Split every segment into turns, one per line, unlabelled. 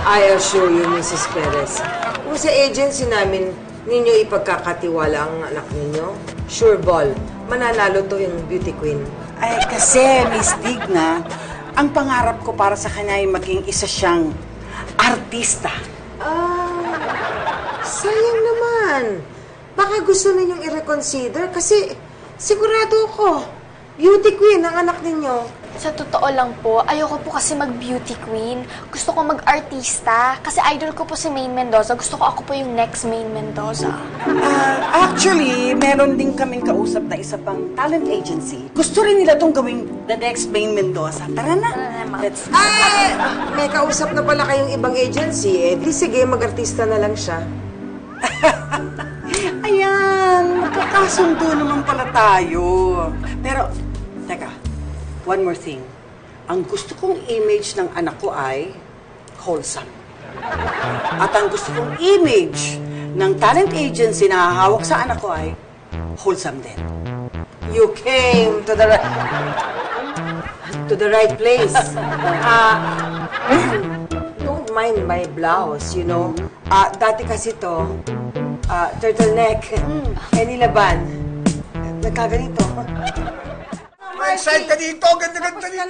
I assure you, Mrs. Perez, kung sa agency namin ninyo ipagkakatiwala ang anak ninyo, sure ball, mananalo to yung beauty queen.
Ay, kasi, Miss Digna, ang pangarap ko para sa kanya ay maging isa siyang artista.
Sayang naman. Baka gusto ninyong i-reconsider kasi sigurado ko, beauty queen ang anak ninyo.
Sa totoo lang po, ayoko po kasi mag-beauty queen. Gusto ko mag-artista. Kasi idol ko po si Maine Mendoza. Gusto ko ako po yung next Maine Mendoza.
Actually, meron din kaming kausap na isa pang talent agency. Gusto rin nila itong gawing the next Maine Mendoza. Tara na. Let's...
Ay! May kausap na pala kayong ibang agency. Eh, di sige, mag-artista na lang siya.
Ayan, magkakasundo naman pala tayo. Pero, teka, one more thing. Ang gusto kong image ng anak ko ay wholesome. At ang gusto kong image ng talent agency na hahawak sa anak ko ay wholesome din.
You came to the right place. Don't mind my blouse, you know. Dati kasi to, turtleneck, nilaban. Nagkaganito.
Ma-excite ka dito! Ganda-ganda dito!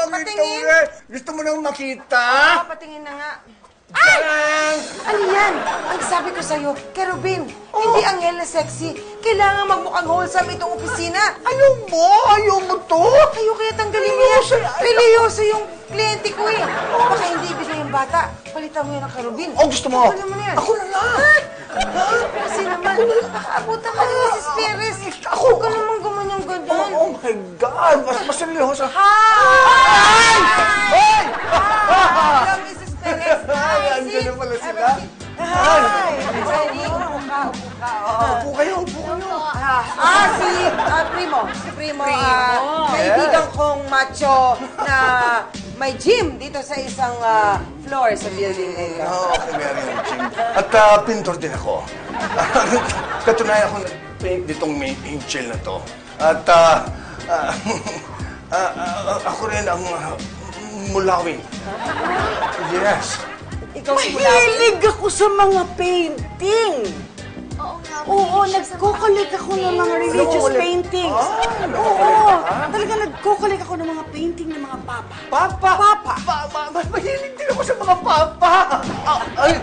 Patingin!
Gusto mo nang makita?
Patingin na nga. Ay! Ano yan? Ang sabi ko sa'yo, Kerubin, hindi anghel na sexy. Kailangan magmukhang wholesome itong opisina.
Ayaw mo! Ayaw mo to!
Ayaw kaya tanggalin mo yan. Religyoso yung kliyente ko eh. Baka hindi ibigay yung bata. Palitan mo yan ng Kerubin.
Oh, gusto mo?
Palitan mo na yan.
Ako na lang!
Kasi naman, nakaabutan ka ni Mrs. Perez.
Ako?
Huwag ka naman gumanyan-ganyan.
Oh my God! Mas seryoso.
Hi! Hey! Hello, Mrs. Perez.
Ay, andyan na pala sila.
Hi! Jenny, upo ka.
Upo kayo, upo kayo.
Si Primo. Si Primo. Kaibigan kong macho na may gym dito sa isang floor sa building na ito.
Okay, meron yung gym. At pintor din ako. Katunayan ako nag-paint ditong main angel na to. At ako rin ang mulawin. Yes.
Ikaw ang
Mahilig ako sa mga painting.
Oo nga po.
Oo, nagko-collect ako ng mga religious paintings. Oo, talaga nagko-collect ako ng mga painting ng mga papa.
Papa!
Papa!
Mahilig din ako sa mga papa! Ay!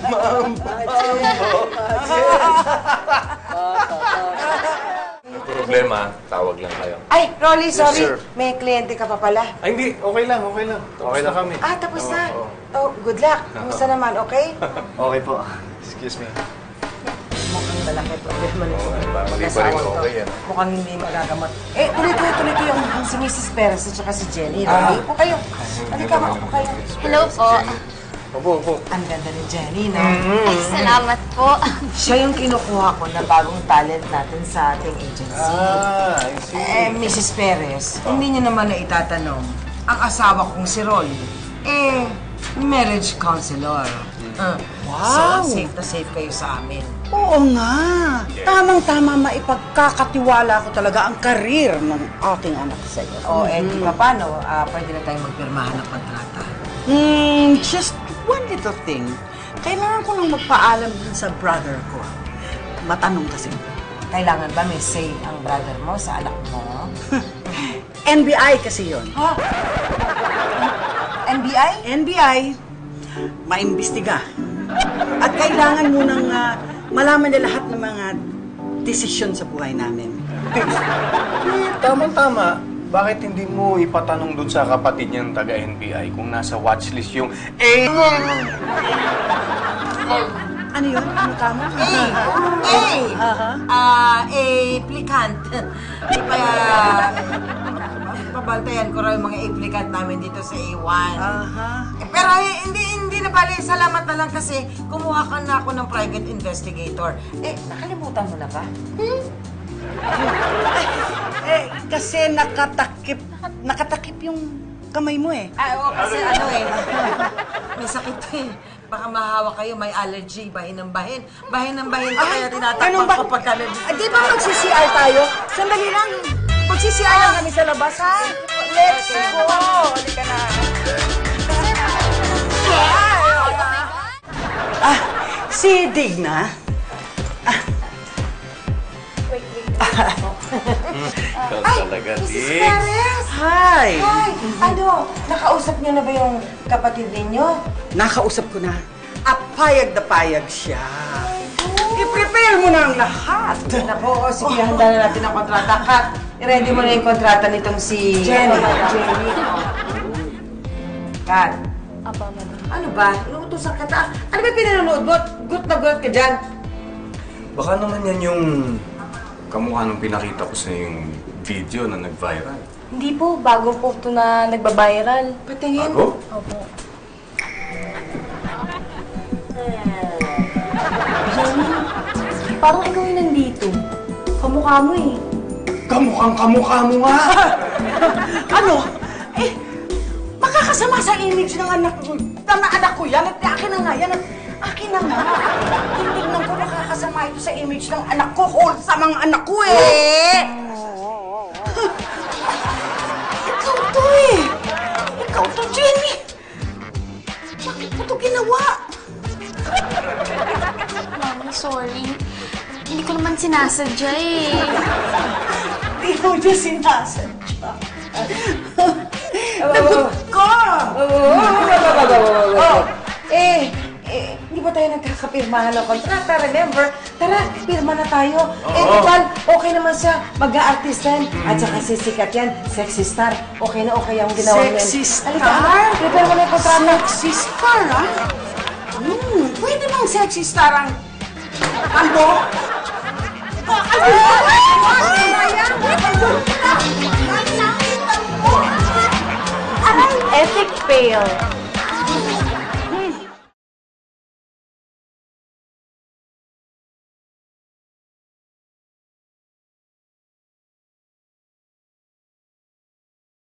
Ma'am!
Problema, tawag lang kayo.
Ay, Rolly, sorry.
sir.
May kliyente ka pa pala.
Ay, hindi. Okay lang, okay lang. Okay na kami.
Tapos na.
Oo.
Oh, good luck. Kumusta naman, okay?
Okay po. Excuse me.
Mukhang malaki problema nito.
Parang hindi pa rin
Mag-asawa to.
okay yan.
Mukhang hindi magagamot. Tuloy ko yung si Mrs. Perez at saka si Jenny. Rolly, upo kayo. Halika, maupo kayo.
Hello po.
Opo.
Ang ganda ni Jenny, no?
Ay, salamat po.
Siya yung kinukuha ko na bagong talent natin sa ating agency.
I see.
Mrs. Perez, hindi niyo naman na itatanong. Ang asawa kong si Rolly, marriage counselor.
Wow!
So, safe na safe kayo sa amin.
Oo nga. Tamang-tama maipagkakatiwala ko talaga ang karir ng ating anak sa iyo.
Di pa paano, pwede na tayong magpirmahan ng kontrata.
Just one little thing. Kailangan ko lang magpaalam dun sa brother ko. Matanong kasi.
Kailangan ba may say ang brother mo sa anak mo?
NBI kasi yon.
NBI?
NBI, maimbestiga. At kailangan mo nang malaman na lahat ng mga desisyon sa buhay namin.
Tama-tama. Bakit hindi mo ipatanong dun sa kapatid niyang taga-NBI kung nasa watchlist yung
Ano yun? Ano tama?
Applicant. Pabantayan ko raw yung mga applicant namin dito sa A1. Pero hindi na bali. Salamat na lang kasi kumuha ka na ako ng private investigator. Nakalimutan mo na ba?
Kasi nakatakip yung kamay mo eh.
Kasi may sakit eh. Baka mahawa kayo, may allergy, bahin ng bahin. Bahin ng bahin ka kaya tinatakpan ko pagka-allergy.
Di ba mag-CCR tayo? Sandali lang. Mag-CCR lang kami sa labas, ha? Let's go! Halika na. Si Digna.
Ikaw talaga,
Mrs.
Dig.
Perez!
Hi!
Hi! Ano, nakausap niyo na ba yung kapatid ninyo?
Nakausap ko na. At payag na payag siya. I-prepare mo na ang lahat.
Naku, sige, handa na natin ang kontrata. Kat, i-ready mo na yung kontrata nitong si...
Jenny.
Jenny. Kat,
Aba, madam.
ano ba? Inuutosan ka ta. Ano ba pinanonood mo? Gut na gut ka dyan.
Baka naman yan yung kamukha nung pinakita ko sa yung video na nag-viral.
Hindi po, bago po ito na nagbabiral.
Patingin.
Bago?
Opo. Parang ikaw yung nandito. Kamukha mo eh.
Kamukhang kamukha mo nga!
Ano? Eh, makakasama sa image ng anak ko. Anak ko yan. At akin na nga yan. At akin na nga. Tingnan ko makakasama ito sa image ng anak ko. Wholesome ang anak ko eh. Ikaw to eh. Ikaw to, Jenny. Bakit mo to ginawa?
Mami, sorry. Hindi ko naman sinasadya eh.
Hindi mo niya sinasadya. Nagot ka!
Oh, hindi ba tayo nagkakapirmahan ng kontrata? Remember? Tara, pirma na tayo. Total, okay naman siya. Mag-a-artistan. At saka sisikat yan. Sexy star. Okay na okay ang ginawa niyan.
Sexy star?
Halika, prepare mo na yung kontrata.
Sexy star, ha? Pwede bang sexy star ang... Kalbo?
Epic fail.